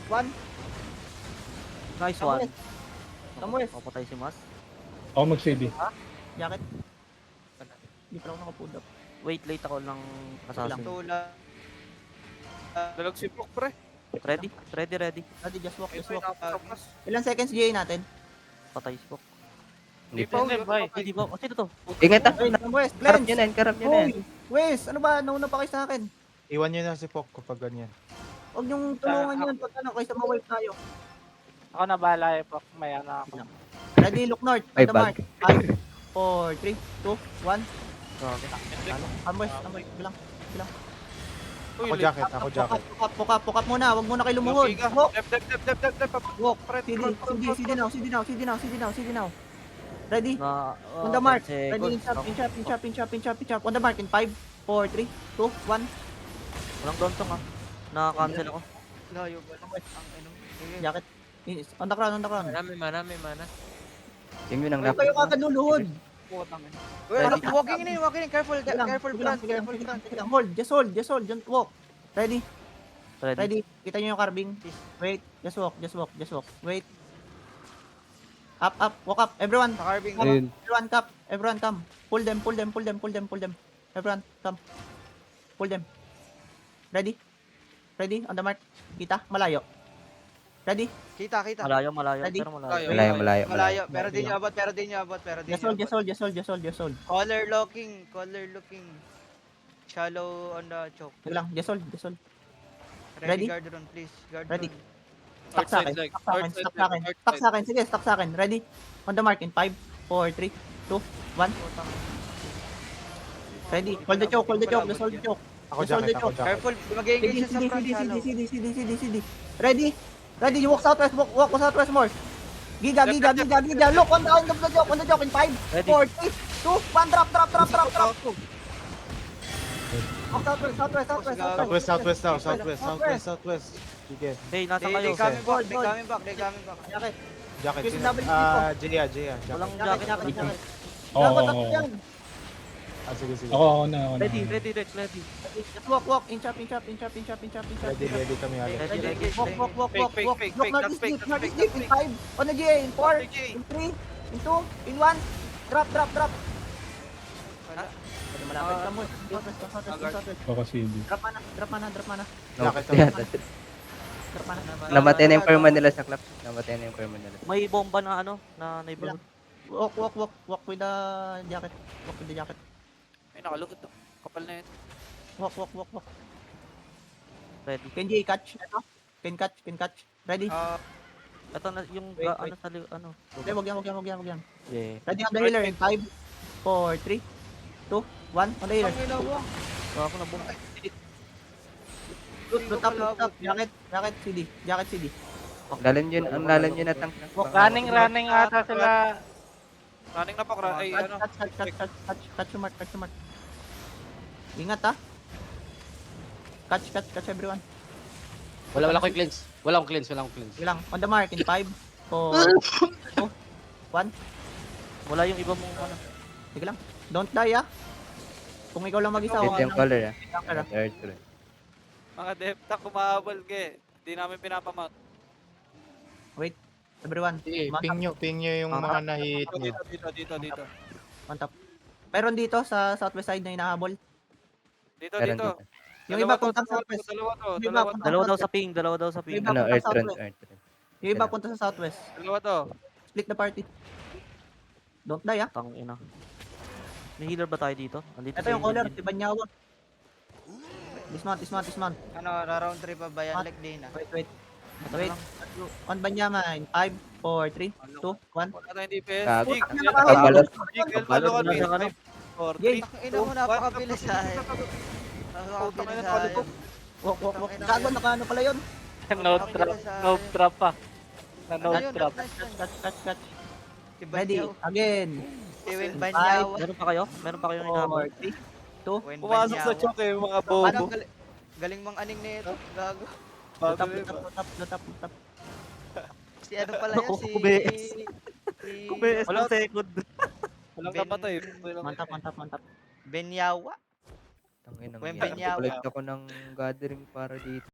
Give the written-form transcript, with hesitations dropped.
1. Nice one. Samuel. Papatay si Mas. Ako mag-CD. Jacket. Hindi pa ako nakapull up. Wait, late ako ng assassin. Tula. Dalag si Brook, pre. Ready? Ready. Ready, just walk, just Ito walk. yung Ilang seconds GA natin? Patay si Pok. Hindi pa, Hindi ba? Sino to? Ingat ah. Ay, West, Karap cleanse. nyo na yan, karap nyo na yan. Hoy, West, ano ba? Nauna pa kayo sa akin. Iwan nyo na si Pok kapag ganyan. Huwag niyong tulungan yun pag ano, kaysa ma-wipe tayo. Ako na bahala eh, Pok. May ano ako. Ready, look north. Ay, On the mark. 5, 4, 3, 2, 1. Amboy, bilang. Ako jacket, ako jacket. Poke up muna. Huwag muna kayo lumuhod. Walk, Dep. walk. CD now. Ready? Na, On the mark. 10 Ready, seconds. in chop. On the mark in 5, 4, 3, 2, 1. Walang dontong ah. Na-cancel ako. Layo ba lang? Ang ano. Jacket. On the crown. Marami mana. Yung yun ang Huwag kayo kagad luluhod. Ready. Walking in. Careful, Sige lang, careful sige lang, front, sige lang, careful sige lang, front. sige lang. Hold, just hold. Just walk. Ready? Ready. Ready? Kita nyo yung carving. Wait, just walk. Wait. Up, walk up. Everyone, Sa carving. Ayun. everyone come. Pull them. Everyone, come. Pull them. Ready? On the mark. Kita, malayo. Ready? Kita. Malayo. Ready? Pero malayo. Malayo, pero di nyo abot. Just hold. Collar looking. Shallow on the choke. Sige lang, just hold. Ready? Ready? Guard run, please. Guard Ready? run. Stuck sa akin. Sige, stuck sa akin. Ready? On the mark in 5, 4, 3, 2, 1. Ready? Hold the choke. Just hold the choke. Ako Just hold jacket, the ako choke. jacket. Careful, mag-engage siya sa front shallow. CD. Ready? You walk southwest. Walk southwest more. Giga. Look on the joke in 5, Ready. 4, 3, 2, 1. Drop. Walk Southwest. Sige. Hey, nasa They kayo. coming back. Jacket. Jacket. Yes, double Jia. Walang Jacket. jacket. Dapat Oo. yan. Sige. Ako na. Ready. Just walk. In chop. Ready kami agad. Ready. Walk. Fake. Look, That's northeast fake. deep. In 5, on the GA, in 4, in 3, in 2, in 1. Drop. Malapit ka mo. Southwest. Ako CD. Drop mana. Jacket ako. Yan. Drop mana. Namatay na yung perma nila sa club. May bomba na na neighborhood. Walk with the jacket. Ay, nakalukot to. Kapal na yun. Walk. Ready. Can GA catch? Ito? Can catch. Ready? Ito na yung Wait. Okay, wag yan. Yeah. Ready on the healer in 5, 4, 3, 2, 1. On the healer. Ako na bomba. Loot up. Jacket CD. Lalan yun at ang... Running ata sila. Running na pa. Ay, ano. Catch your mark. Ingat ha. Catch everyone. Wala akong cleanse. Sige lang. On the mark in 5, 4, 2, 1. Wala yung iba mong Sige lang. Don't die ah. Kung ikaw lang mag-isa, Ito yung color ah. Jacker, ah. Third round. Mga depta, kumahabol ka eh. Hindi namin pinapamak. Everyone. Ping nyo yung mga na-hit nyo. Dito. On top. Pero dito sa southwest side na hinahabol. Dito. Yung iba puntang southwest. Dalawa daw sa ping. Ano, earth runs. Yung iba punta sa southwest. Dalawa to. Split the party. Don't die ah. Tang ina. May healer ba tayo dito? Andito Ito yung caller, si Banyawa. Dismount. Ano, round 3 pa ba yan? Like din ah. Wait. On Banyama in 5, 4, 3, 2, 1. Wala tayong DPS. Gago. Jig, Nakabalot. Palo ka Nakabalot. na. 4, Yay. 3, Ina mo, napakabilis ah. Napakabilis ah. Walk. Gago, nakaano pala yun. No trap pa. Ano yun? Catch. Si Ready, Banyaw. again. Si Will Banyaw. Meron pa kayong hinahabol? 4, 3, 2, Win Pumasok sa Banyaw. choke eh, mga Parang bobo. galing mang aning nito. Gago. loot up. Si ano pala yan? Si... Kubes. si- Kubes, walang second. Walang napatay. Mantap. Benyawa. Tangin ng Wembe yan. niya. Collect ako ng gathering para dito.